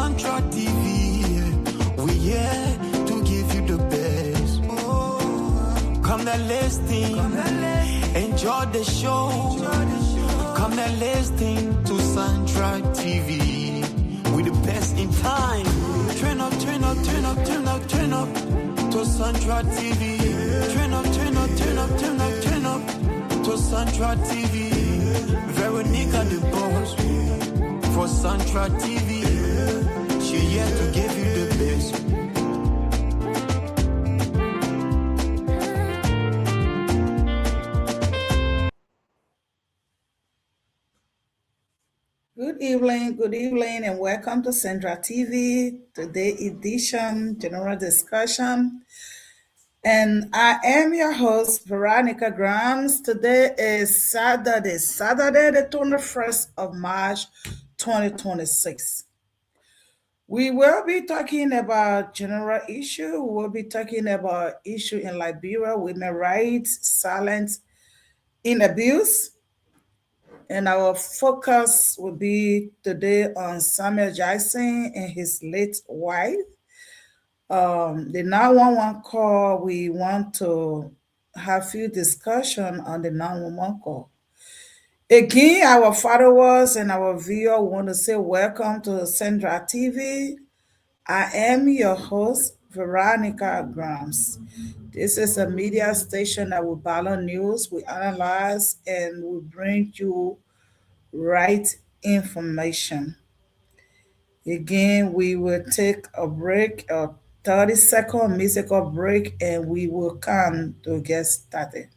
Central TV, we here to give you the best. Come now, listen, enjoy the show. Come now, listen to Central TV, with the best in time. Turn up, turn up, turn up, turn up, turn up to Central TV. Turn up, turn up, turn up, turn up, turn up to Central TV. Veronica the boss for Central TV. She here to give you the best. Good evening, and welcome to Central TV, today edition, general discussion. And I am your host, Veronica Grams. Today is Saturday, the 21st of March, 2026. We will be talking about general issue. We will be talking about issue in Liberia, women rights, silence in abuse. And our focus will be today on Samuel Jackson and his late wife. The 911 call, we want to have few discussion on the 911 call. Again, our followers and our viewer want to say welcome to Central TV. I am your host, Veronica Grams. This is a media station that will balance news, we analyze, and we bring you right information. Again, we will take a break, a 30-second musical break, and we will come to get started.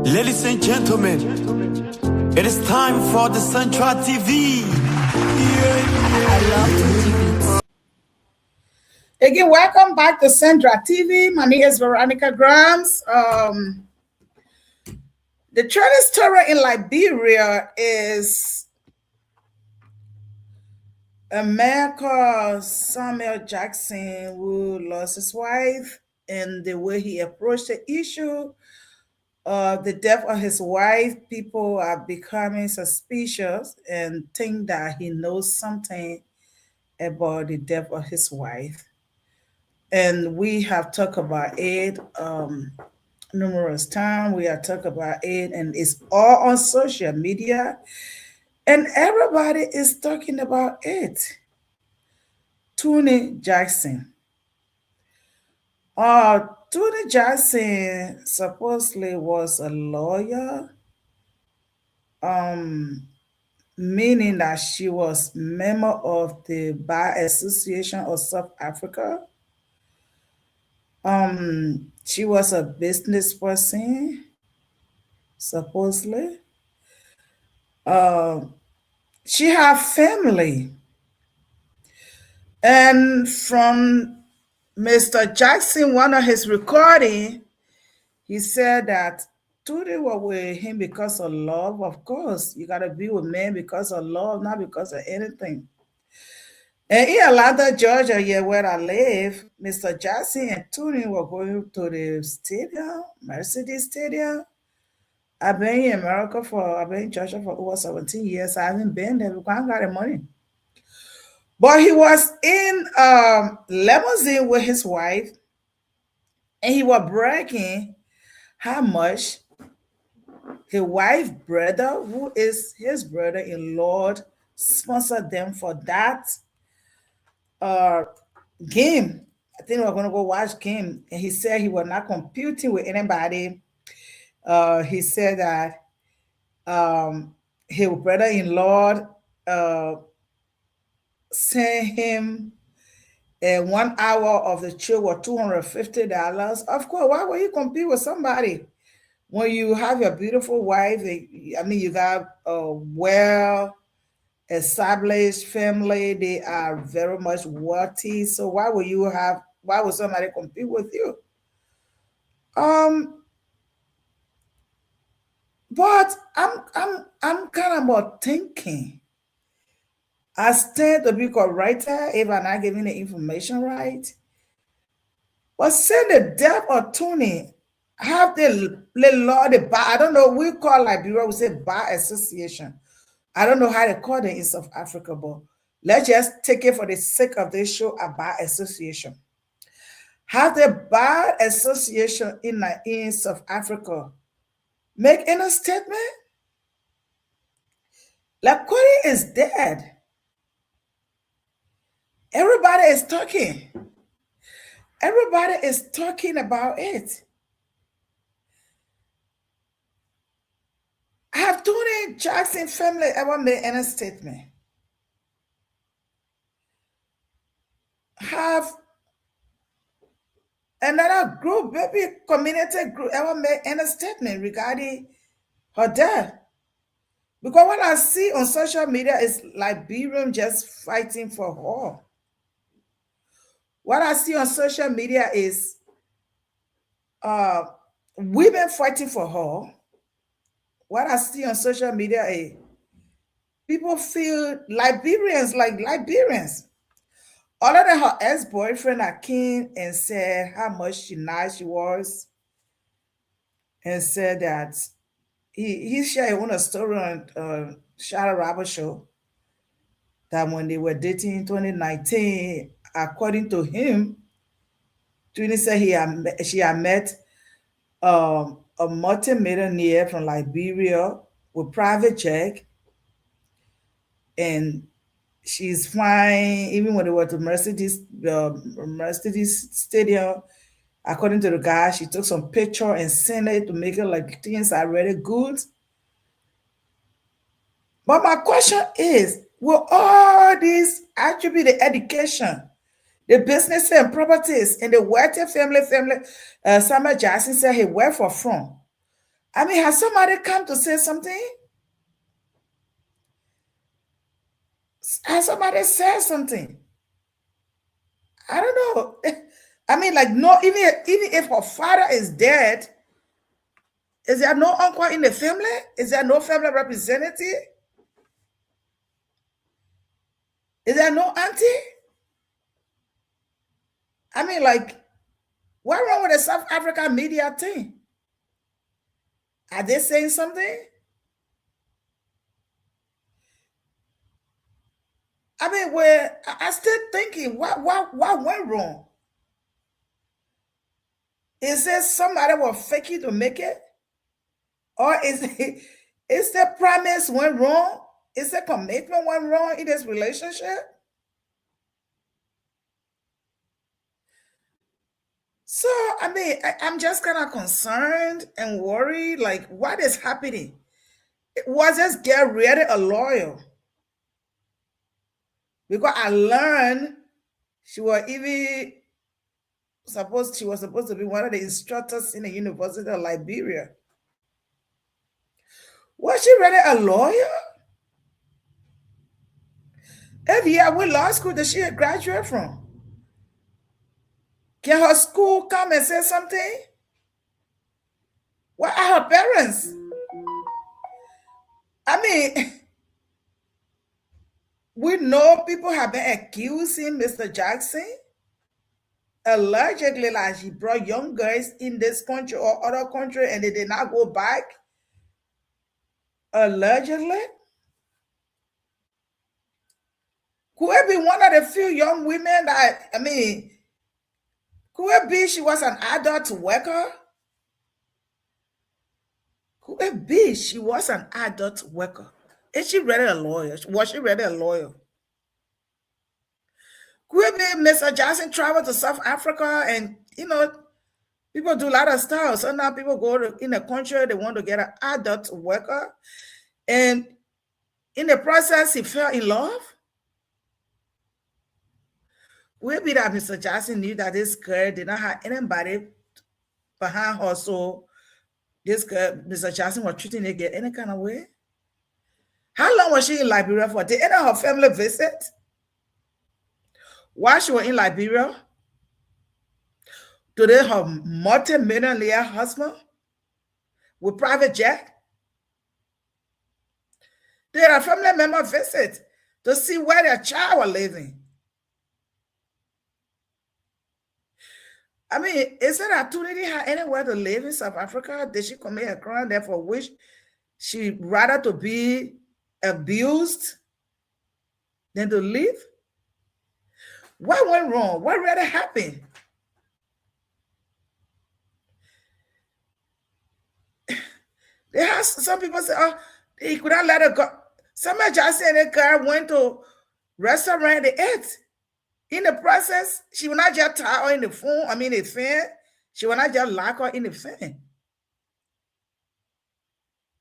Ladies and gentlemen, it is time for the Central TV. I love to Again, welcome back to Central TV. My name is Veronica Grams. The trending story in Liberia is a man called Samuel Jackson who lost his wife, and the way he approached the issue of the death of his wife, people are becoming suspicious and think that he knows something about the death of his wife. And we have talked about it numerous times. We have talked about it, and it's all on social media, and everybody is talking about it. Tony Jackson. Tony Jackson supposedly was a lawyer, meaning that she was member of the Bar Association of South Africa. She was a business person, supposedly. She had family, and from Mr. Jackson, one of his recording, he said that Tony was with him because of love. Of course, you gotta be with men because of love, not because of anything. And in Atlanta, Georgia, here where I live, Mr. Jackson and Tony were going to the stadium, Mercedes Stadium. I've been in America I've been in Georgia for over 17 years. I haven't been there because I ain't got the money. But he was in limousine with his wife, and he was bragging how much his wife brother, who is his brother-in-law, sponsored them for that game. I think we're gonna go watch game. And he said he was not competing with anybody. He said that his brother-in-law sent him 1 hour of the show was $250. Of course, why would you compete with somebody when you have your beautiful wife? I mean, you got a well established family. They are very much wealthy. So why would somebody compete with you? But I'm kind of more thinking I stand to be corrected if I'm not giving the information right. But send the death attorney have the law, the bar. I don't know, we call Liberia, we say bar association. I don't know how they call it in South Africa, but let's just take it for the sake of this show, a bar association. Have the bar association in South Africa make any statement? Like Cody is dead. Everybody is talking. Everybody is talking about it. Have Tony Jackson family ever made any statement? Have another group, maybe community group, ever made any statement regarding her death? Because what I see on social media is Liberian just fighting for her. What I see on social media is uh, women fighting for her. What I see on social media is people feel Liberians like Liberians. Other than her ex-boyfriend that came and said how much nice she was, and said that he shared one story on Shara Robert show that when they were dating in 2019, according to him, Trini said she had met a multi-millionaire from Liberia with private jet, and she's fine. Even when they were to Mercedes Stadium, according to the guy, she took some picture and sent it to make it like things are really good. But my question is, will all these attribute the education, the business and properties, and the wealthy family, Samuel Jackson said he worked for from? I mean, has somebody come to say something? Has somebody said something? I don't know. I mean, like, no, even if her father is dead, is there no uncle in the family? Is there no family representative? Is there no auntie? I mean, like, what's wrong with the South African media thing? Are they saying something? I mean, I still thinking, what went wrong? Is it somebody was faking to make it? Or is the promise went wrong? Is the commitment went wrong in this relationship? So, I mean, I'm just kind of concerned and worried, like, what is happening? Was this girl really a lawyer? Because I learned she was supposed to be one of the instructors in the University of Liberia. Was she really a lawyer? If yeah, what law school did she graduate from? Can her school come and say something? What are her parents? I mean, we know people have been accusing Mr. Jackson allegedly like he brought young girls in this country or other country and they did not go back. Allegedly. Could it be one of the few young women that, I mean, could it be she was an adult worker? Could it be she was an adult worker? Is she really a lawyer? Was she really a lawyer? Could it be Mr. Johnson traveled to South Africa and, people do a lot of stuff. So now people go in a country, they want to get an adult worker. And in the process, he fell in love. Could it be that Mr. Johnson knew that this girl did not have anybody behind her, so this girl, Mr. Johnson, was treating the girl any kind of way? How long was she in Liberia for? Did any of her family visit while she was in Liberia? Do they have multi-millionaire husband with private jet? Did a family member visit to see where their child was living. I mean, is it that Tuni didn't have anywhere to live in South Africa? Did she commit a crime there for which she rather to be abused than to live? What went wrong? What really happened? They have some people say, oh, he could not let her go. Somebody just said the girl went to restaurant, they ate. In the process, she will not just tie her in the phone, the fan. She will not just lock her in the fan.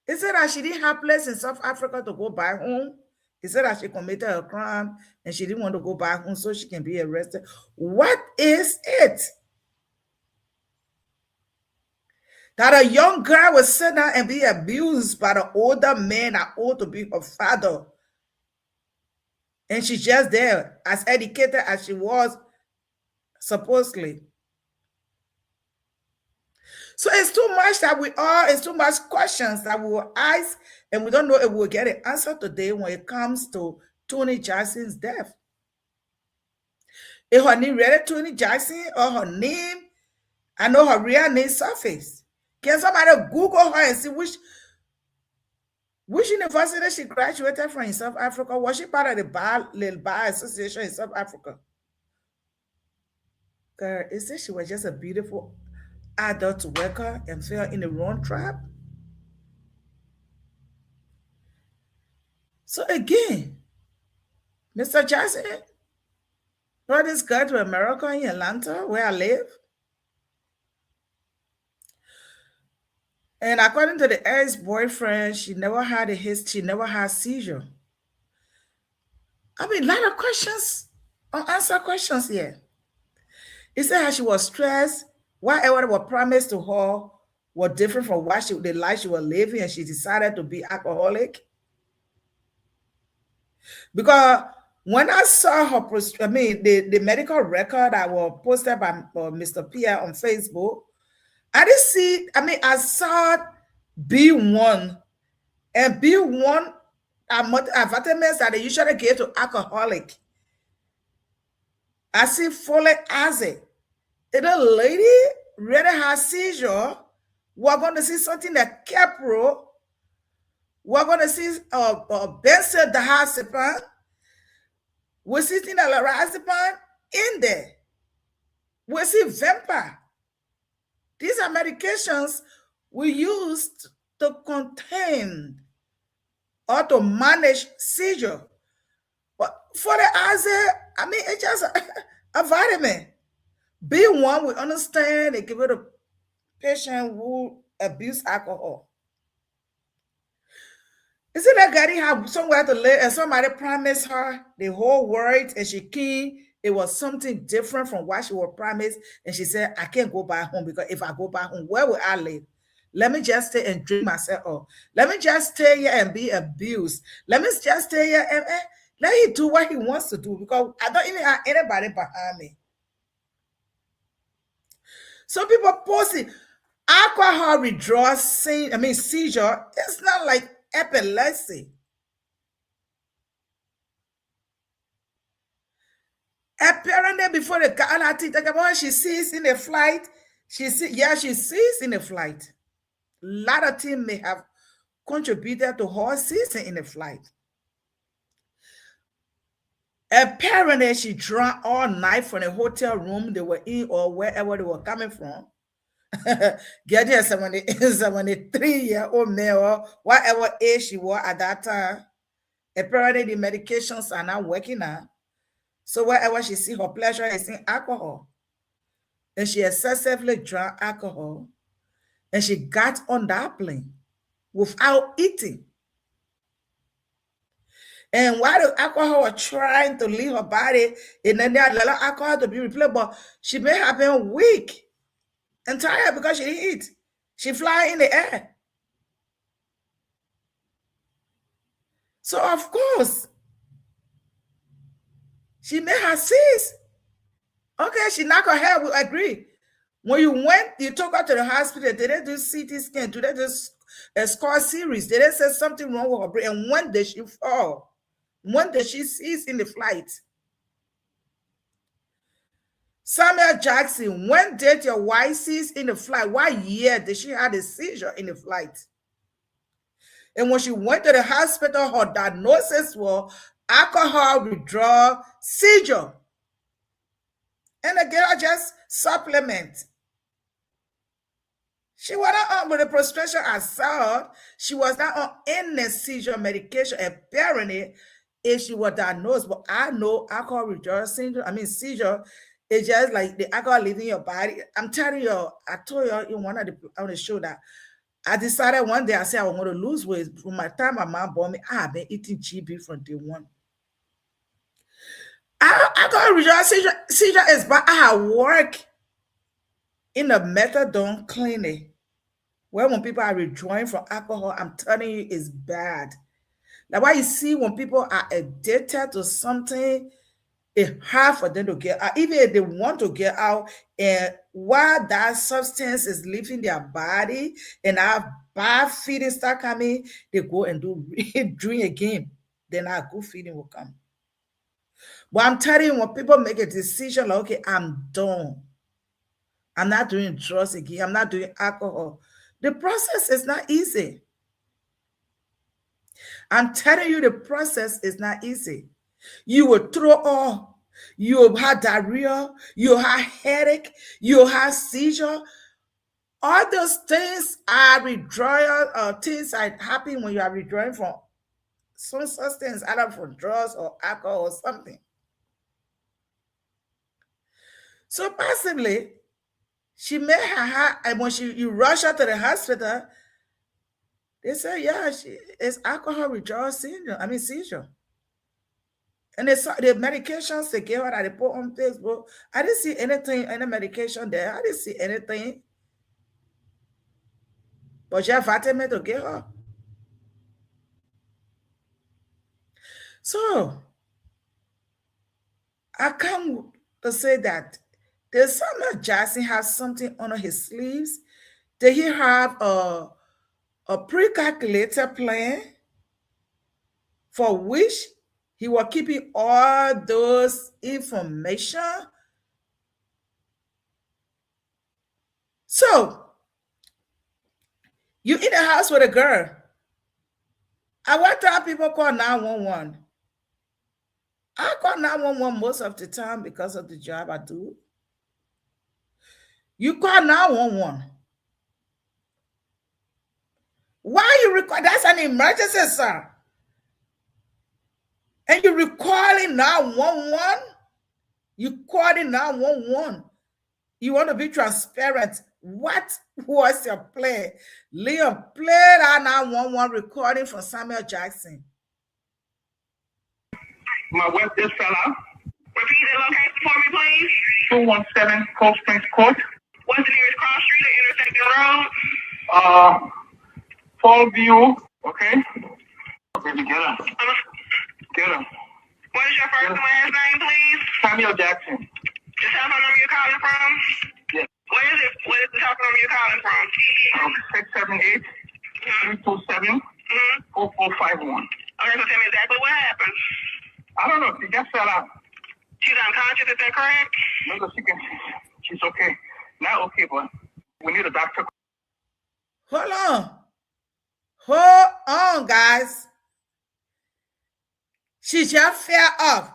Is it that she didn't have place in South Africa to go back home? Is it that she committed a crime and she didn't want to go back home so she can be arrested? What is it? That a young girl will sit down and be abused by the older man that ought to be her father. And she's just there, as educated as she was, supposedly. So it's too much it's too much questions that we will ask, and we don't know if we'll get an answer today when it comes to Toni Jackson's death. If her name really Toni Jackson or her name, I know her real name surface. Can somebody Google her and see which university she graduated from in South Africa? Was she part of the Bar Association in South Africa? Girl, is it she was just a beautiful adult worker and fell in the wrong trap? So again, Mr. Jackson brought this girl to America in Atlanta, where I live. And according to the ex-boyfriend, she never had she never had seizure. I mean, a lot of questions, unanswered questions here. He said how she was stressed, whatever was promised to her was different from what the life she was living, and she decided to be alcoholic. Because when I saw her, the medical record that was posted by Mr. Pierre on Facebook, I didn't see, I saw B1, and B1 are vitamins that they usually give to alcoholic. I see folic acid. If the lady really has seizure, we're going to see something that Kepro, we're going to see benzodiazepine, we're seeing lorazepam in there. We see Vempa. These are medications we use to contain or to manage seizure. But for the acid, it's just a vitamin. B1, we understand they give it a patient who abuse alcohol. Is it that Gary have somewhere to live and somebody promised her the whole world and she came? It was something different from what she was promised. And she said, I can't go back home because if I go back home, where will I live? Let me just stay and drink myself up. Let me just stay here and be abused. Let me just stay here and let him do what he wants to do because I don't even have anybody behind me. Some people posting alcohol withdrawal seizure. It's not like epilepsy. Apparently, before the car, she sees in a flight. She sees in a flight. A lot of things may have contributed to her season in the flight. Apparently, she drank all night from the hotel room they were in or wherever they were coming from. Get here, 73-year-old male, whatever age she was at that time. Apparently, the medications are not working now. So wherever she see her pleasure is in alcohol. And she excessively drank alcohol. And she got on that plane without eating. And while the alcohol was trying to leave her body, and then there allowed alcohol to be replaced, but she may have been weak and tired because she didn't eat. She fly in the air. So of course, she may have seized. Okay, she knocked her head, we agree. When you took her to the hospital, did they do CT scan? Did they do a scar series? Did they say something wrong with her brain? And when did she fall? When did she cease in the flight? Samuel Jackson, when did your wife cease in the flight? What year did she have a seizure in the flight? And when she went to the hospital, her diagnosis was alcohol withdrawal seizure. And the girl just supplement. She was not on with the prostration assault. She was not on any seizure medication. Apparently, if she was diagnosed, but I know alcohol withdrawal syndrome, seizure, it's just like the alcohol leaving your body. I'm telling you, I told you in one of the show that I decided one day, I said I was going to lose weight. From my time my mom bought me, I have been eating GB from day one. Alcohol withdrawal seizure is bad. I have worked in a methadone clinic where when people are withdrawing from alcohol, I'm telling you, it's bad. Like why you see when people are addicted to something, it's hard for them to get out. Even if they want to get out, and while that substance is leaving their body and our bad feeling start coming, they go and drink again. Then our good feeling will come. But I'm telling you, when people make a decision like, okay, I'm done. I'm not doing drugs again. I'm not doing alcohol. The process is not easy. I'm telling you, the process is not easy. You will throw up. You will have diarrhea. You will have headache. You will have seizure. All those things are withdrawal things that happen when you are withdrawing from some substance, either from drugs or alcohol or something. So possibly, she may have, and when you rush her to the hospital, they say, yeah, it's alcohol withdrawal syndrome, seizure. And they saw the medications they gave her that they put on Facebook. I didn't see anything, any medication there. I didn't see anything. But she had vitamin to give her. So, I come to say that did Samuel Jackson have something under his sleeves? Did he have a pre-calculated plan for which he was keeping all those information? So, you in the house with a girl. I want to have people call 911. I call 911 most of the time because of the job I do. You call 911. Why you record? That's an emergency, sir. And you're recalling 911. You calling 911. You want to be transparent. What was your plan? Leon, play that 911 recording from Samuel Jackson. My web just fell out. Repeat the location for me, please. 217 Cold Springs Court. What's the nearest cross street or intersecting road? Fallview. Okay. Baby, get her. Get her. What is your first and last name, please? Samuel Jackson. The telephone number you're calling from? Yes. What is it? What is the telephone number you're calling from? 678 327 4451. Okay, so tell me exactly what happened. I don't know. She just fell out. She's unconscious, is that correct? No, she's okay. Not okay, but we need a doctor. Hold on, guys. She just fell off.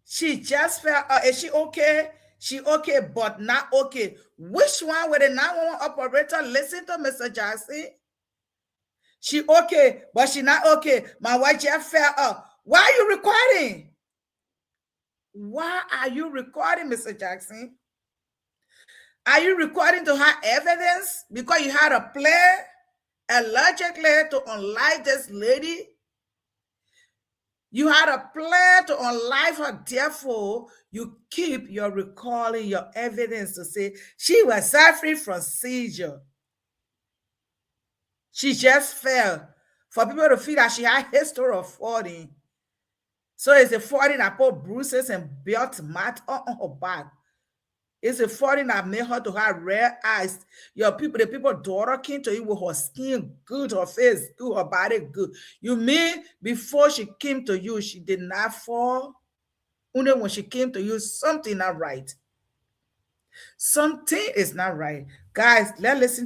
She just fell off. Is she okay? She okay, but not okay. Which one with the 911 operator listen to Mr. Jackson? She okay, but she not okay. My wife just fell off. Why are you recording? Why are you recording, Mr. Jackson? Are you recording to have evidence because you had a plan allegedly to unlife this lady? You had a plan to unlife her, therefore you keep your recalling your evidence to say she was suffering from seizure. She just fell. For people to feel that she had history of falling. So it's a falling that put bruises and belt marks on her back. It's a foreign that made her to have red eyes. Your people, the people daughter came to you with her skin good, her face good, her body good. You mean before she came to you, she did not fall? Only when she came to you, something not right. Something is not right. Guys, let's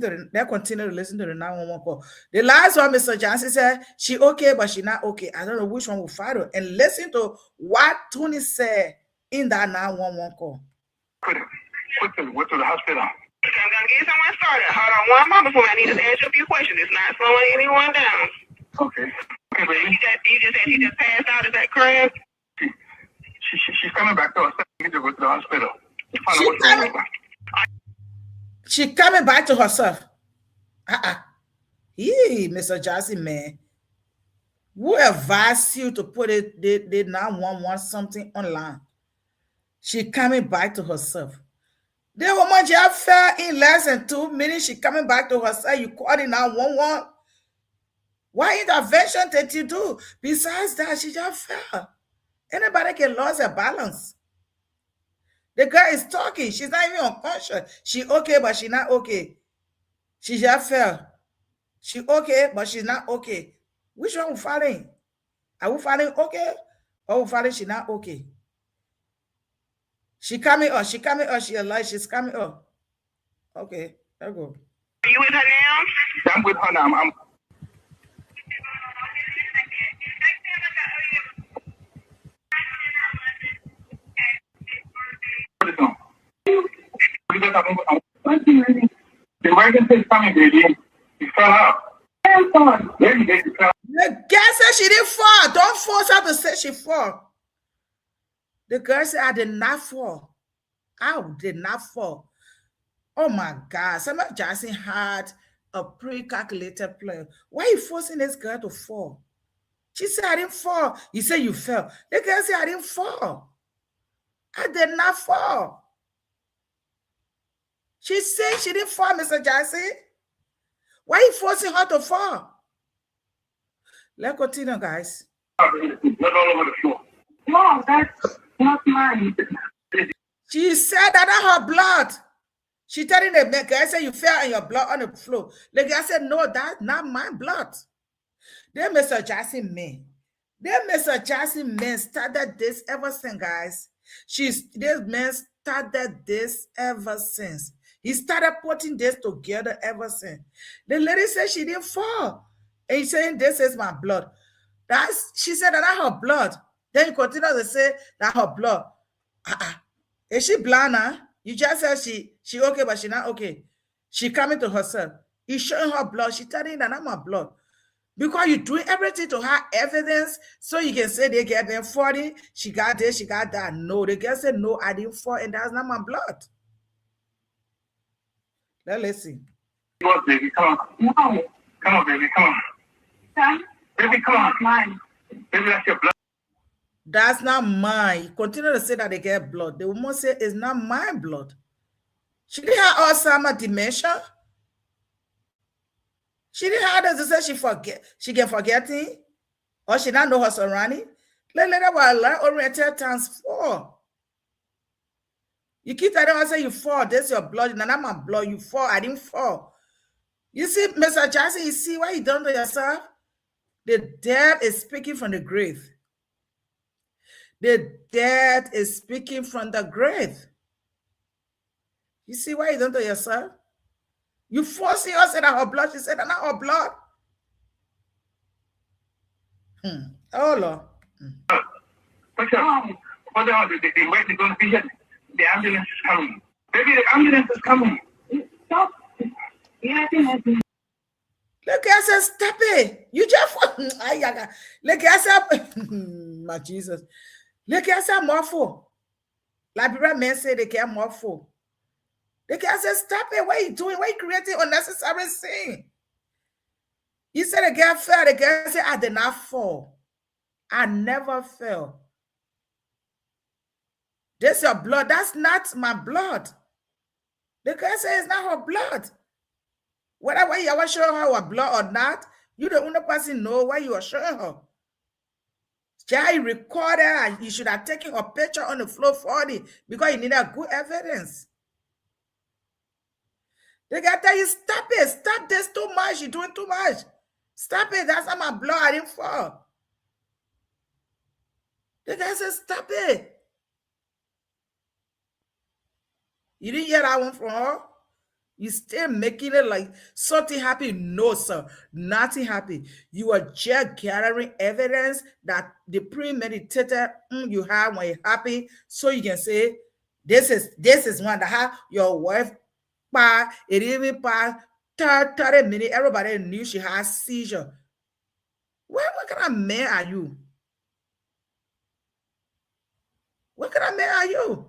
continue to listen to the 911 call. The last one, Mr. Johnson said, she okay, but she not okay. I don't know which one will follow. And listen to what Tony said in that 911 call. Quick to the hospital. Okay, I'm gonna get someone started. Hold on one moment before I need to ask you a few questions. It's not slowing anyone down. Okay. Okay, baby. You just said she just passed out. Is that correct? She's coming back to us. We need to go to the hospital. She coming back to herself. Mr. Johnson, man. Who advised you to put it, they now want something online? She coming back to herself. The woman just fell in less than 2 minutes. She coming back to herself. You called it 911. What intervention did you do? Besides that, she just fell. Anybody can lose her balance. The girl is talking. She's not even unconscious. She okay, but she not okay. She just fell. She okay, but she's not okay. Which one we following? Are we following okay? Or we following she not okay? She coming up. She coming up. She alive. She's coming up. Okay, there we go. Are you with her now? I'm with her now. I'm the emergency is coming, baby. You fell out. Baby, you fell out. The girl said she didn't fall. Don't force her to say she fall. The girl said, I did not fall. I did not fall. Oh my God. Samuel Jackson had a pre-calculated plan. Why are you forcing this girl to fall? She said, I didn't fall. You say you fell. The girl said, I didn't fall. I did not fall. She said she didn't fall, Mr. Jackson. Why are you forcing her to fall? Let's continue, guys. Blood all over the floor. No, that's not mine. She said that not her blood. She telling the guy, said you fell and your blood on the floor. The guy said, no, that's not my blood. Then Mr. Jackson man. Then Mr. Jackson man started this ever since, guys. This man started this ever since. He started putting this together ever since. The lady said she didn't fall. And he's saying, this is my blood. She said that not her blood. Then you continue to say that her blood. Is she blind, huh? You just said she okay, but she not okay. She coming to herself. He's showing her blood. She telling that not my blood. Because you're doing everything to have evidence so you can say they get them 40. She got this, she got that. No, the girl said, no, I didn't fall, and that's not my blood. Let's see. Come on, baby, come on. No. Come on, baby, come on. Son? Baby, come on. Mine. Baby, that's your blood. That's not mine. You continue to say that they get blood. The woman say it's not my blood. She didn't have Alzheimer's dementia. She didn't have that to say she can forgetting, or she don't know her surrounding. Let her learn oriented times 4. You keep telling her, say you fall, this is your blood, and not my blood, you fall, I didn't fall. You see, Mr. Jackson, you see what you done to yourself? The dead is speaking from the grave. The dead is speaking from the grave. You see what you done to yourself? You forcing us in her blood. She said, not her blood. Oh, Lord. What's up? What the hell? The emergency is going to be here. The ambulance is coming. Baby, the ambulance is coming. Stop. Look, I said, stop it. You just, look, I said, my Jesus. Look, I said, morpho. Like people men say they can't morpho. The guy said, stop it. What are you doing? Why are you creating unnecessary sin? You said the guy fell. The guy said, I did not fall. I never fell. This is your blood. That's not my blood. The guy said it's not her blood. Whether you are showing her her blood or not, you the only person know why you are showing her. Jai recorded her. You should have taken a picture on the floor for it because you need a good evidence. They got to tell you, stop it. Stop this too much. You're doing too much. Stop it. That's not my blood. I didn't fall. The guy said, stop it. You didn't hear that one from her? You still making it like something happy? No, sir. Nothing happy. You are just gathering evidence that the premeditated you have when you're happy, so you can say, this is one that have your wife it even passed 30 minutes. Everybody knew she had seizure. What kind of man are you? What kind of man are you?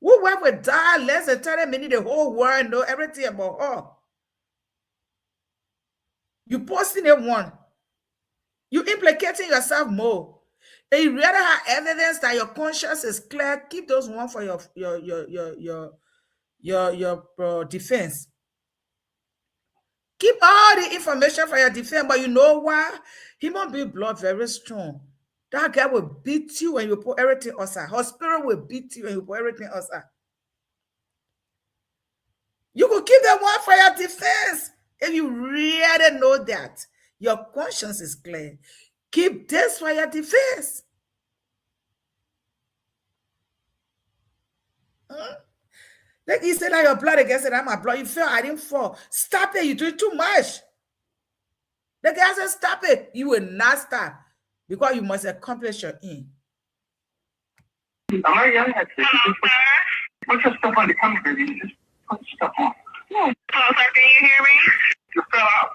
Who wife would die less than 30 minutes, the whole world know everything about her. You posting it one. You implicating yourself more. And you rather have evidence that your conscience is clear. Keep those one for your defense. Keep all the information for your defense, but you know why? Human being blood very strong. That guy will beat you when you put everything outside. Her spirit will beat you when you put everything outside. You could keep that one for your defense. If you really know that your conscience is clear, keep this for your defense. Like you said that your blood against it, I'm my blood. You feel I didn't fall. Stop it. You're doing too much. The guy said, stop it. You will not stop. Because you must accomplish your aim. I'm not young at this. Put your stuff on the camera, baby. Just put your stuff on. Hello, sir. Can you hear me? You fell out.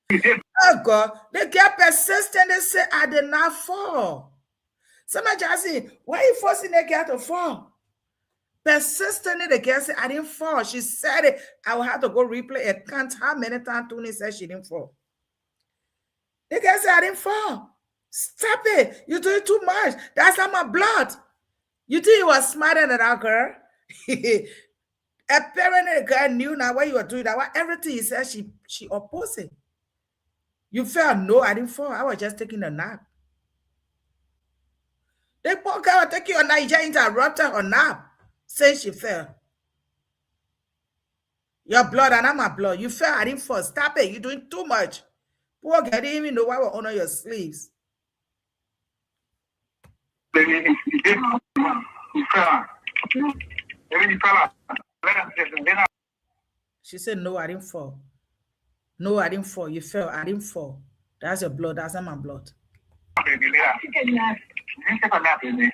You did. Oh, God. They get persistent. They say, I did not fall. Somebody just say, why are you forcing the girl to fall? Persistently, the girl said, I didn't fall. She said it. I will have to go replay and count how many times Tony said she didn't fall. The guy said, I didn't fall. Stop it. You're doing too much. That's not my blood. You think you were smarter than that girl? Apparently, the girl knew now what you were doing. That everything he said, she opposed it. You felt, no, I didn't fall. I was just taking a nap. The poor girl was taking a nap. You just interrupted her nap. Saying she fell. Your blood and not my blood. You fell, I didn't fall. Stop it. You're doing too much. Poor girl didn't even know why we're under your sleeves. Baby, you did. You fell out. Baby, you fell out. She said, no, I didn't fall. No, I didn't fall. You fell. I didn't fall. That's your blood. That's not my blood. Baby, you didn't take a nap, baby.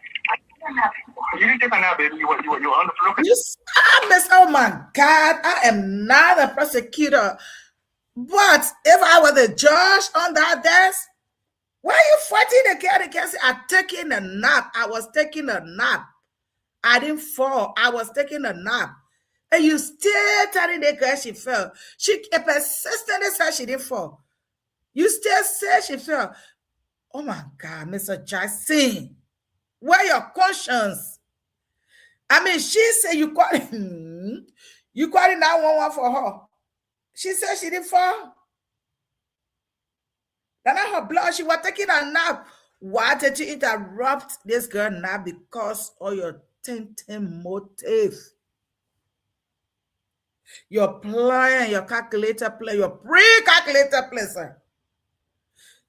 You didn't take a nap, baby. You were on the floor. You saw, Miss, oh my God, I am not a prosecutor. But if I was a judge on that desk, why are you fighting the girl? The girl said, I'm taking a nap. I was taking a nap. I didn't fall. I was taking a nap. And you still telling the girl she fell. She persistently said she didn't fall. You still say she fell. Oh my God, Mr. Jackson. Where your conscience? I mean, she said you called it 911 for her. She said she didn't fall. Then her blood, she was taking a nap. Why did you interrupt this girl now? Because of your tempting motive. Your plan, your calculator play, your pre-calculator play, sir.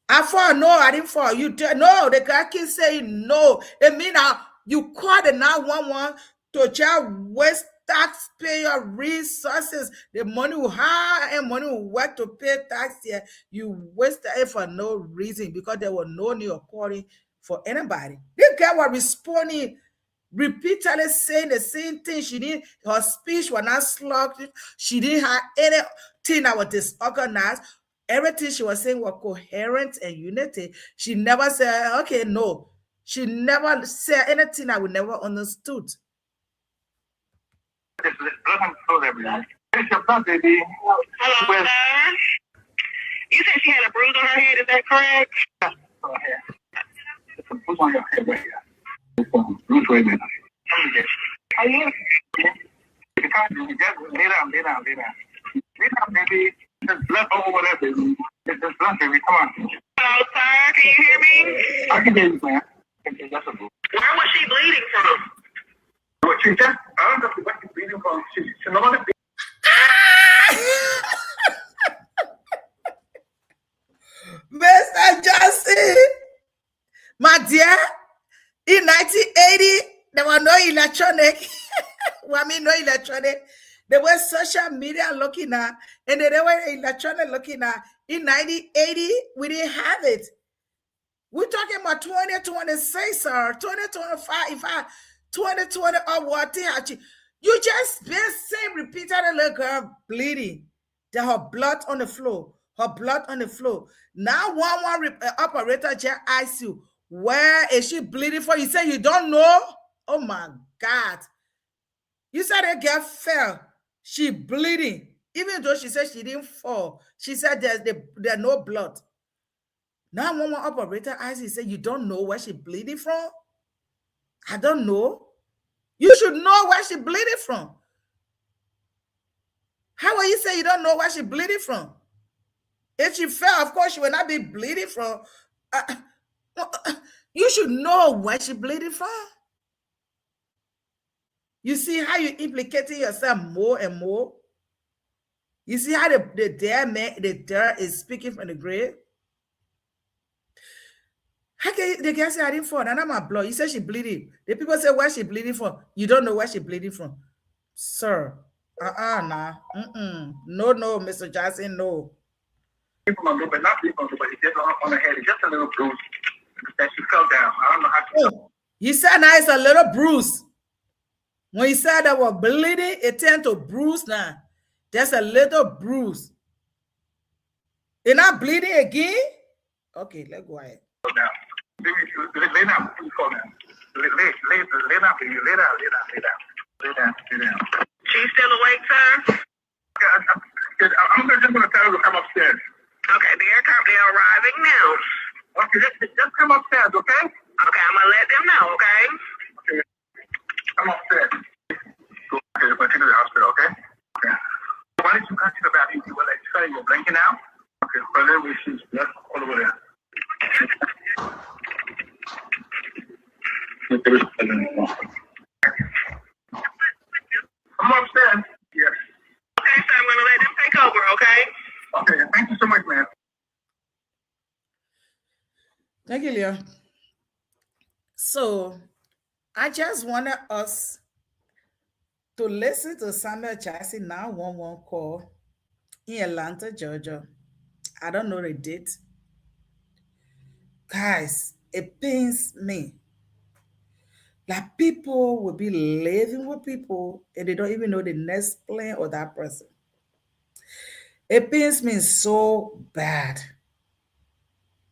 I fall. No, I didn't fall. You did. No, the guy keeps saying no. It means you called the 911 to just waste taxpayer resources. The money will hire and money will work to pay tax here. You wasted it for no reason because there was no need of calling for anybody. This guy was responding, repeatedly saying the same thing. Her speech was not slugged. She didn't have anything that was disorganized. Everything she was saying was coherent and unity. She never said, okay, no. She never said anything I would never understood. It's your blood, baby. Hello, sir. You said she had a bruise on her head. Is that correct? Yeah, on her head. It's a bruise on your head right here. It's a bruise right there. Are you? Just lay down, baby. There's blood over there, baby. There's blood, baby. Come on. Hello, sir. Can you hear me? I can hear you, man. That's a bruise. Where was she bleeding from? What she said? I don't know what you bleeding from, she normally Mr. Johnson, my dear, in 1980, there was no electronic. Well, I mean, no electronic. There was social media looking at, and there were electronic looking at. In 1980, we didn't have it. We're talking about 2026 or 2025, 2020 or what? You just been seeing repeated little girl bleeding. There her blood on the floor. Her blood on the floor. Now one operator just asks you, where is she bleeding for? You say you don't know? Oh my God. You said the girl fell. She bleeding. Even though she said she didn't fall. She said there's no blood. Now one operator asks you, say, you don't know where she bleeding from? I don't know. You should know where she bleeding from. How will you say you don't know where she bleeding from? If she fell, of course, she will not be bleeding from. You should know where she bleeding from. You see how you implicating yourself more and more? You see how the dead is speaking from the grave? How can the girl say I didn't fall? And I'm a blood. You say she bleeding. The people say where she bleeding from. You don't know where she bleeding from. Sir. Nah. No, Mr. Johnson, no. But not people, but it did on her head. It's just a little bruise. That she fell down. I don't know how to. Oh, you said now it's a little bruise. When you said that was bleeding, it turned to bruise now. There's a little bruise. It's not bleeding again? Okay, let's go ahead. Now. Lay down. Please go down. Lay down. She's still awake, sir? I'm just going to tell her to come upstairs. Okay, they're arriving now. Okay, just come upstairs, okay? Okay, I'm going to let them know, okay? Okay. Come upstairs. Okay, we're going to take her to the hospital, okay? Okay. Why did you come to the bathroom? You were like, sorry, you're blinking now? Okay, well, then we should just all over there. Come upstairs. Yes. Okay, so I'm going to let them take over, okay? Okay, thank you so much, man. Thank you, Leah. So, I just wanted us to listen to Samuel Jackson 911 call in Atlanta, Georgia. I don't know the date. Guys, it pains me. Like people will be living with people and they don't even know the next plan of that person. It pains me so bad.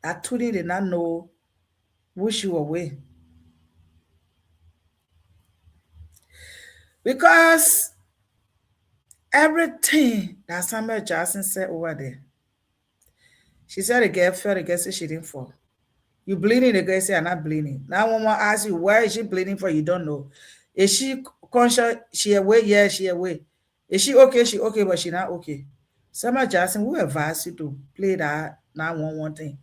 I truly did not know which you were with. Because everything that Samuel Jackson said over there, she said the girl fell, the girl said she didn't fall. You bleeding, the girl say I'm not bleeding. Now when one asks you, where is she bleeding for? You don't know. Is she conscious? She awake? Yeah, she awake. Is she okay? She okay, but she not okay. Samuel Jackson, we advise you to play that 911 thing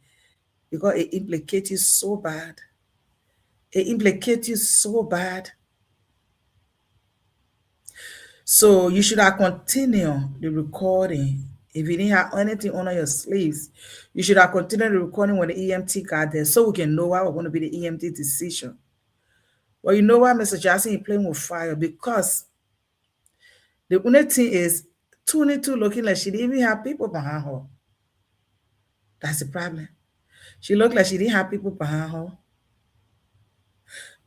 because it implicates you so bad. It implicates you so bad. So you should have continued the recording. If you didn't have anything under your sleeves, you should have continued the recording when the EMT got there so we can know what was going to be the EMT decision. Well, you know what, Mr. Jackson, you're playing with fire because the only thing is 22 looking like she didn't even have people behind her. That's the problem. She looked like she didn't have people behind her.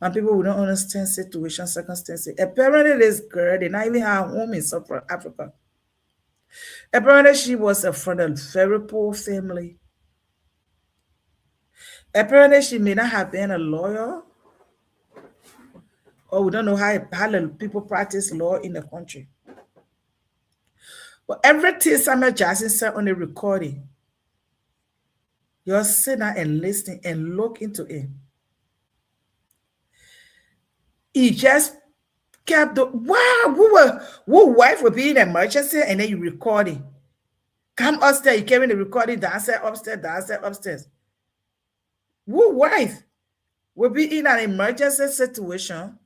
And people who don't understand situation, circumstances. Apparently, this girl did not even have a home in South Africa. Apparently, she was from a very poor family. Apparently, she may not have been a lawyer. Or we don't know how people practice law in the country. But everything Samuel Jackson said on the recording, you're sitting there and listening and look into it. He just kept the wow, who wife would be in emergency and then you recording. Come upstairs, you carrying the recording downstairs, upstairs. Who wife would be in an emergency situation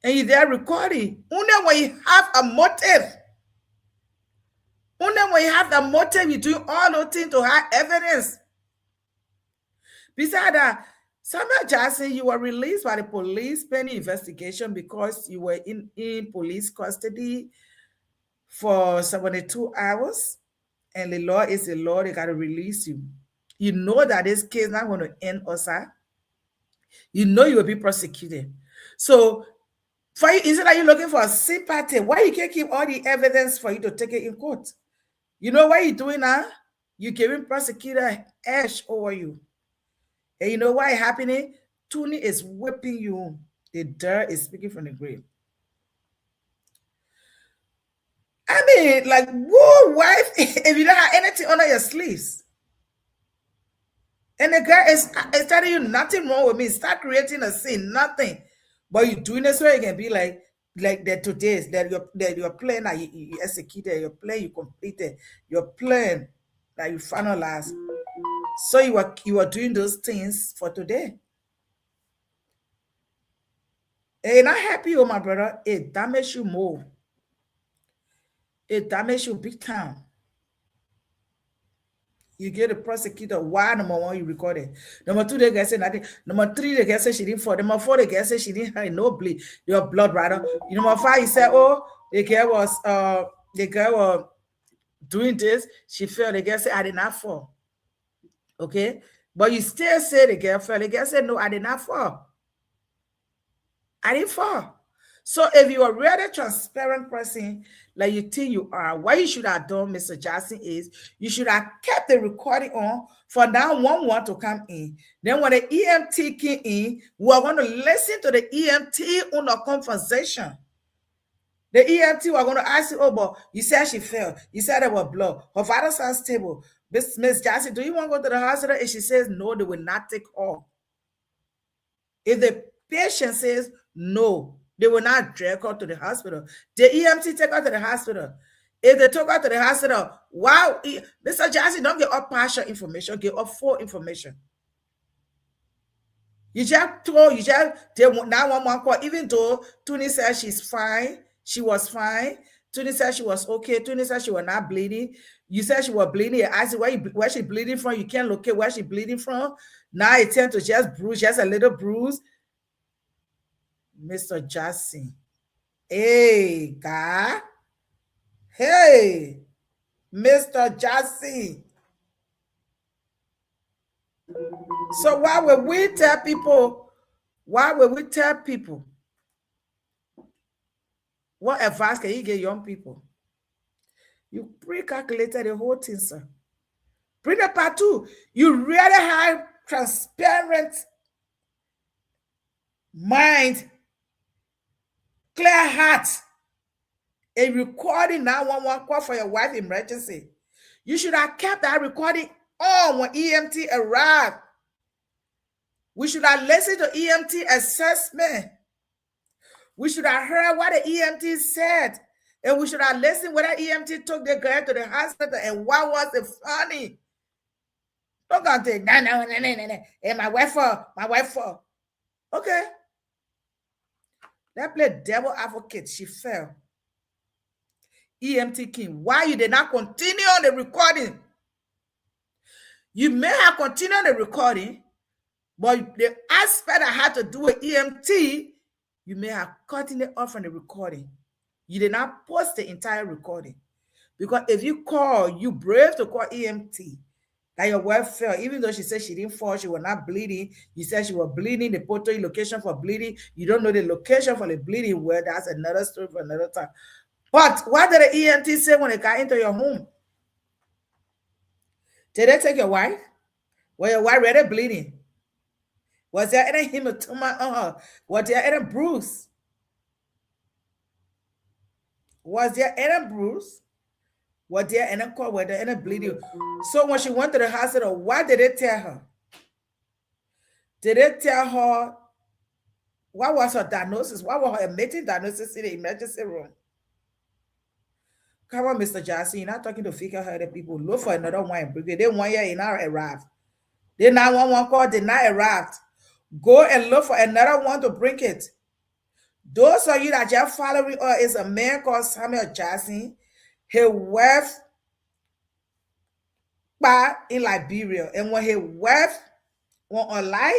and you're there recording. Only when you have a motive. Only when you have the motive, you do all those things to have evidence. Besides that, Samuel Jackson, you were released by the police pending investigation because you were in police custody for 72 hours. And the law is the law. They got to release you. You know that this case is not going to end, Osa. You know you will be prosecuted. So, for you, instead of you looking for a sympathy, why you can't keep all the evidence for you to take it in court? You know what you're doing now? You're giving prosecutor edge over you. And you know why it's happening? Tony is whipping you. The dirt is speaking from the grave. I mean, like, whoa, wife, if you don't have anything under your sleeves. And the girl is telling you nothing wrong with me. Start creating a scene, nothing. But you're doing this so you can be like that today is that your plan that you executed, your plan you completed, your plan that you finalized. So you were doing those things for today. It not happy, oh my brother. It damages you more. It damages you big time. You get the prosecutor. Why? Number one, you recorded. Number two, they guys say nothing. Number three, they guys say she didn't fall. Number four, they guys say she didn't have no bleed. Your blood, brother. Number five, you said, oh, the girl was doing this. She fell. The girl said, I did not fall. Okay, but you still say the girl fell. The girl said, no, I did not fall. I didn't fall. So if you are really a transparent person, like you think you are, what you should have done, Mr. Jackson, is you should have kept the recording on for that one to come in. Then when the EMT came in, we are going to listen to the EMT on a conversation. The EMT were going to ask you, oh, but you said she fell. You said there was blood. Her father sounds stable. Miss Jackson, do you want to go to the hospital? And she says, no, they will not take her. If the patient says no, they will not drag her to the hospital. The EMT take her to the hospital. If they took her to the hospital, wow, Mr. Jackson, don't get up partial information, get up full information. You just told, they now one more call, even though Tony said she's fine, she was fine. Tony said she was okay. Tony said she was not bleeding. You said she was bleeding. I asked where she bleeding from. You can't locate where she bleeding from. Now it turned to just bruise, just a little bruise. Mr. Jackson. Hey, God. Hey, Mr. Jackson. So why would we tell people? What advice can you give young people? You pre-calculated the whole thing, sir. Bring the part two. You really have transparent mind, clear heart. A recording 911 call for your wife emergency. You should have kept that recording on when EMT arrived. We should have listened to EMT assessment. We should have heard what the EMT said. And we should have listened when the EMT took the girl to the hospital and what was it funny. Don't go and say, no. And my wife fell. Okay. That played devil advocate. She fell. EMT came. Why you did not continue on the recording? You may have continued on the recording, but the aspect I had to do with EMT, you may have continued off on the recording. You did not post the entire recording. Because if you call, you brave to call EMT, that your wife fell, even though she said she didn't fall, she was not bleeding. You said she was bleeding, the photo location for bleeding. You don't know the location for the bleeding. Well, that's another story for another time. But what did the EMT say when they got into your home? Did they take your wife? Was your wife really bleeding? Was there any hematoma on her? Was there any bruise? Was there any bruise? Was there any cut? Was there any bleeding? So when she went to the hospital, what did they tell her? Did they tell her what was her diagnosis? What was her admitting diagnosis in the emergency room? Come on, Mr. Jackson, you're not talking to figure-headed people. Look for another one. They 1 year, you not arrived. They 911 call, did not arrive. Go and look for another one to bring it. Those of you that just following us is a man called Samuel Jackson. His wife in Liberia. And when his wife was alive,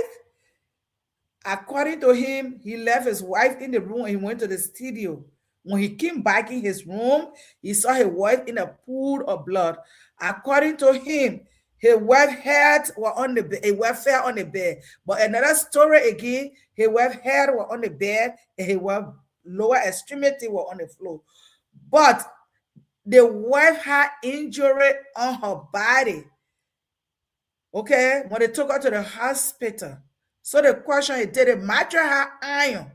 according to him, he left his wife in the room and he went to the studio. When he came back in his room, he saw his wife in a pool of blood. According to him, his wife head was on the bed, his wife fell on the bed. But another story again, his wife head was on the bed and his wife lower extremity was on the floor. But the wife had injury on her body. Okay, when they took her to the hospital. So the question is, did the mattress have iron?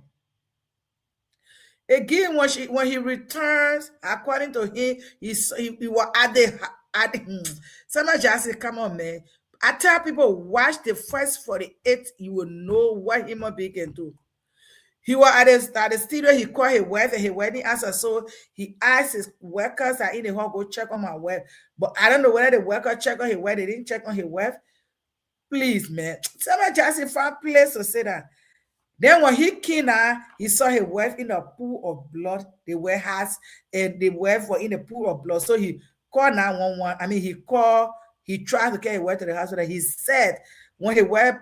Again, when he returns, according to him, he was at the Samuel Jackson, come on, man. I tell people, watch the first 48, you will know what human being can do. He was at the studio, he called his wife and his wedding answer. So he asked his workers that in the hall, go check on my wife. But I don't know whether the worker checked on his wife, they didn't check on his wife. Please, man. Samuel Jackson found place to say that. Then when he came out, he saw his wife in a pool of blood. The wife has, and the wife was in a pool of blood. So he called 911. I mean, he tried to get his wife to the hospital. He said, when his wife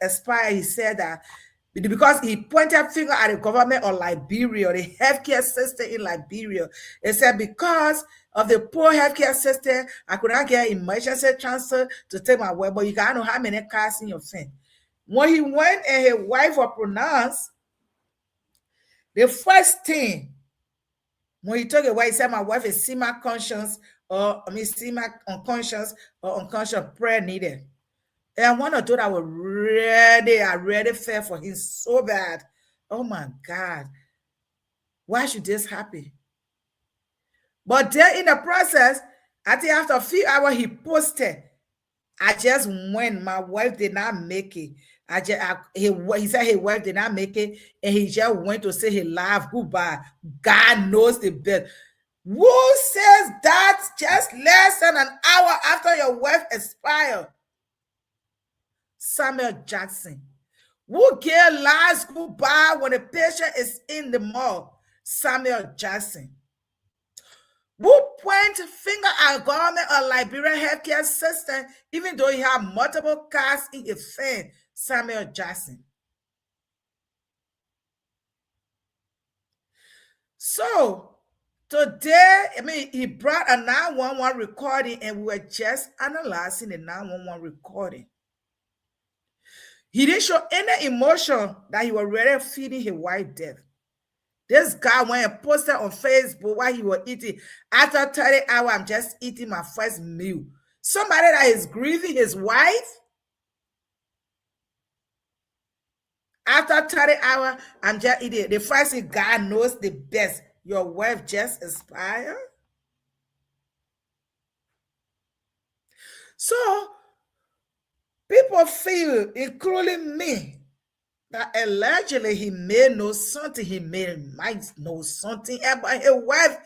expired, he said that because he pointed finger at the government of Liberia, the healthcare system in Liberia. He said, because of the poor healthcare system, I could not get emergency transfer to take my wife, but you can't know how many cars in your fan. When he went and his wife was pronounced, the first thing, when he took away, he said, my wife is semi-conscious, semi-unconscious or unconscious, prayer needed. And I want to do that. I really felt for him so bad. Oh my God. Why should this happen? But then in the process, I think after a few hours, he posted, I just went, my wife did not make it. He said his wife did not make it, and he just went to say his life goodbye. God knows the best. Who says that just less than an hour after your wife expired? Samuel Jackson. Who gave last goodbye when the patient is in the morgue? Samuel Jackson. Who point finger at government or Liberian healthcare system, even though he had multiple cars in his fan? Samuel Jackson. So today, he brought a 911 recording, and we were just analyzing the 911 recording. He didn't show any emotion that he was really feeding his wife death. This guy went and posted on Facebook while he was eating. After 30 hours, I'm just eating my first meal. Somebody that is grieving his wife. After 30 hours, I'm just eating. The first thing, God knows the best. Your wife just expired. So, people feel, including me, that allegedly he may know something. He might know something about his wife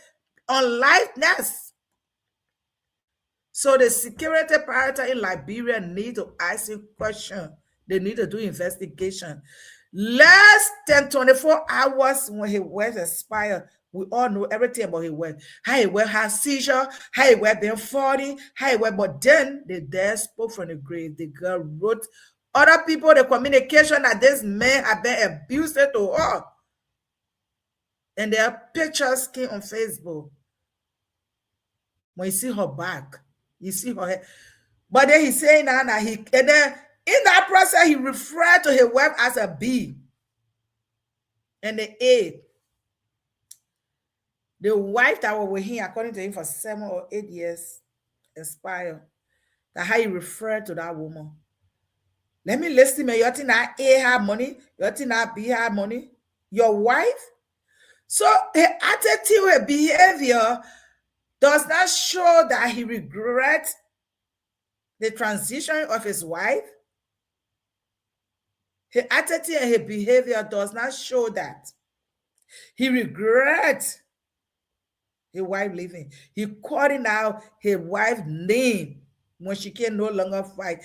unlikeness. So the security apparatus in Liberia need to ask him questions. They need to do investigation. Less than 24 hours when his wife expired, we all know everything about his wife. How his wife had seizure, how his wife been falling, how his wife, but then the dead spoke from the grave. The girl wrote other people the communication that this man had been abusive to her. And their pictures came on Facebook. When you see her back, you see her head. But then he's saying now that and then in that process, he referred to his wife as a B. And the A. The wife that was with him, according to him, for 7 or 8 years, expired. That's how he referred to that woman. Let me listen, man. You think that A had money? You think that B had money? Your wife? So her attitude, her behavior does not show that he regrets the transition of his wife. Her attitude and her behavior does not show that. He regrets his wife leaving. He calling out his wife's name when she can no longer fight.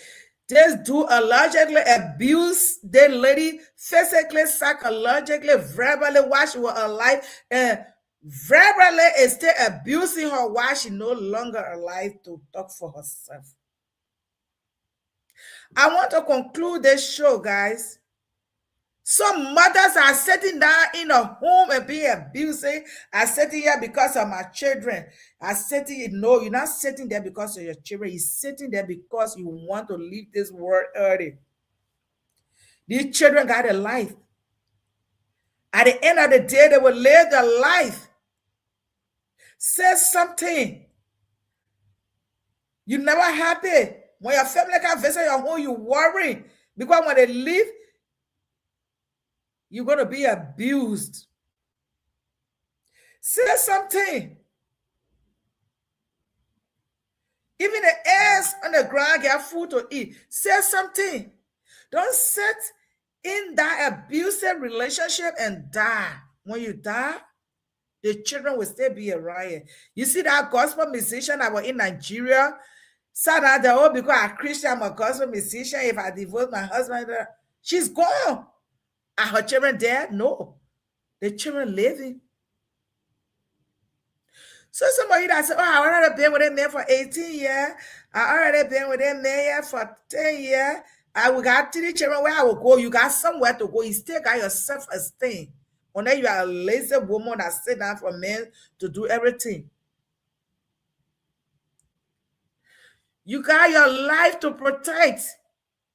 Just do allegedly abuse the lady physically, psychologically, verbally while she was alive, and verbally is still abusing her while she no longer alive to talk for herself. I want to conclude this show, guys. Some mothers are sitting down in a home and being abusing. I'm sitting here because of my children. I'm sitting, no, you're not sitting there because of your children. You're sitting there because you want to leave this world early. These children got a life. At the end of the day, they will live their life. Say something. You never happy. When your family can visit your home, you worry. Because when they leave, you're going to be abused. Say something. Even the ants on the ground get food to eat. Say something. Don't sit in that abusive relationship and die. When you die, the children will still be around. You see that gospel musician that was in Nigeria? Said that because I'm Christian, I'm a gospel musician. If I divorce my husband, she's gone. Are her children dead? No. The children living. So somebody that said, oh, I already been with that man for 18 years. I already been with that man for 10 years. I will got 3 children where I will go. You got somewhere to go. You still got your self-esteem. Unless you are a lazy woman that sit down for men to do everything. You got your life to protect.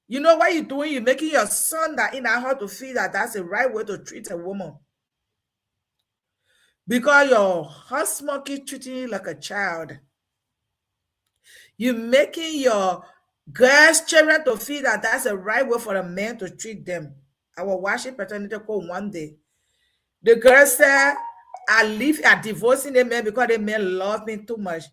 You know what you're doing? You're making your son that in our heart to feel that that's the right way to treat a woman. Because your husband keeps treating you like a child. You're making your girls' children to feel that that's the right way for a man to treat them. I was watching Paternity Code one day. The girl said, I divorcing the man because the man love me too much.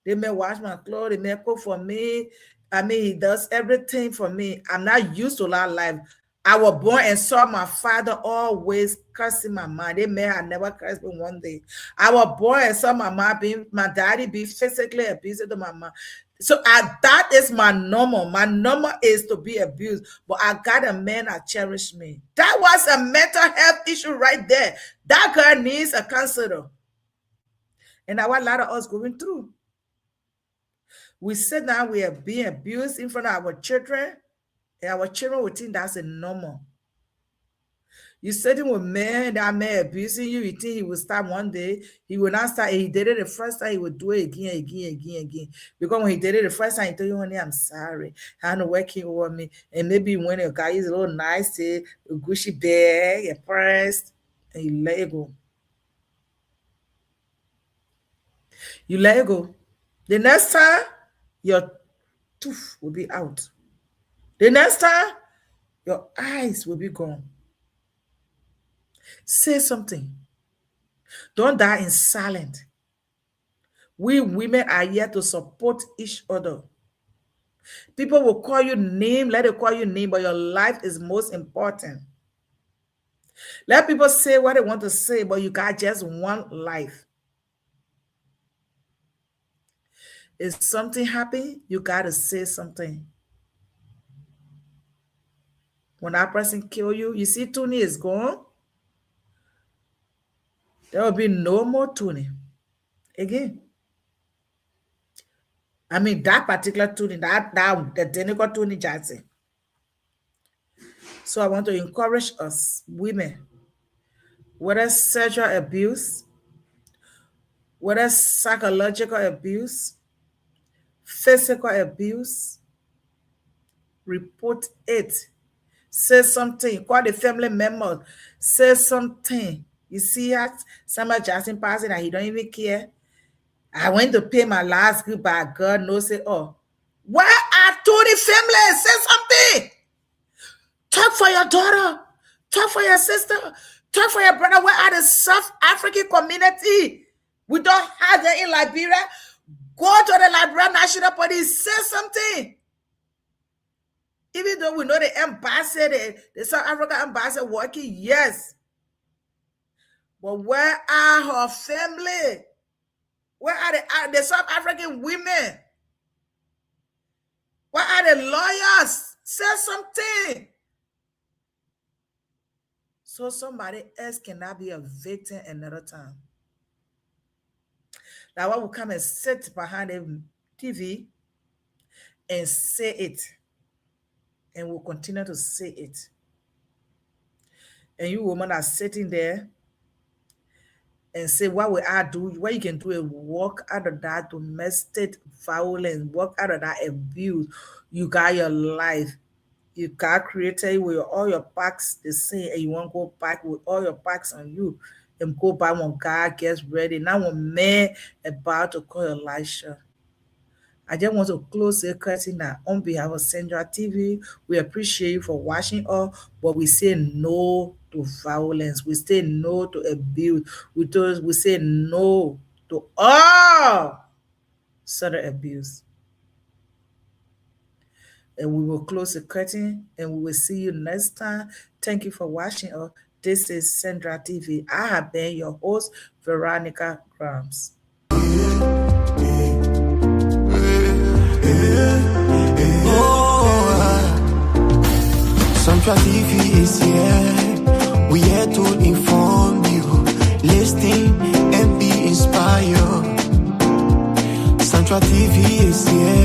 The man wash my clothes, the man cook for me. I mean, he does everything for me. I'm not used to that life. I was born and saw my father always cursing my mom. They may have never cursed me one day. I was born and saw my daddy be physically abusive to my mom. So that is my normal. My normal is to be abused. But I got a man that cherished me. That was a mental health issue right there. That girl needs a counselor. And that's what a lot of us going through. We sit down, we are being abused in front of our children. And our children will think that's a normal. You sitting with men, that man abusing you, you think he will stop one day. He will not start. He did it the first time, he will do it again. Because when he did it the first time, he told you, honey, I'm sorry. I know working over me. And maybe when a guy is a little nice, a Gucci bag, a purse, and you let it go. You let it go. The next time, your tooth will be out. The next time, your eyes will be gone. Say something. Don't die in silence. We women are here to support each other. People will call you name, let it call you name, but your life is most important. Let people say what they want to say, but you got just one life. If something happen, you got to say something. When that person kill you, you see Tony is gone. There will be no more Tony again. I mean, that particular Tony, the identical Tony Jackson. So I want to encourage us, women, whether sexual abuse, whether psychological abuse, physical abuse, report it. Say something. Call the family members. Say something. You see that Samuel Jackson passing that he don't even care. I went to pay my last goodbye. God knows it all. Why are Tony family? Say something. Talk for your daughter. Talk for your sister. Talk for your brother. Where are the South African community? We don't have them in Liberia. Go to the Liberia National Police. Say something. Even though we know the embassy, the South African embassy working, yes. But where are her family? Where are the South African women? Why are the lawyers? Say something. So somebody else cannot be a victim another time. That one will come and sit behind the TV and say it. And will continue to say it. And you women are sitting there and say, what will I do? What you can do is walk out of that domestic violence, walk out of that abuse. You got your life. You got created with all your packs the same, and you want to go back with all your packs on you and go back when God gets ready. Now when man about to call your life short. I just want to close the curtain now. On behalf of Central TV, we appreciate you for watching us, but we say no to violence. We say no to abuse. We say no to all sort of abuse. And we will close the curtain and we will see you next time. Thank you for watching us. This is Central TV. I have been your host, Veronica Grams. Central TV is here. We here to inform you, listen and be inspired. Central TV is here.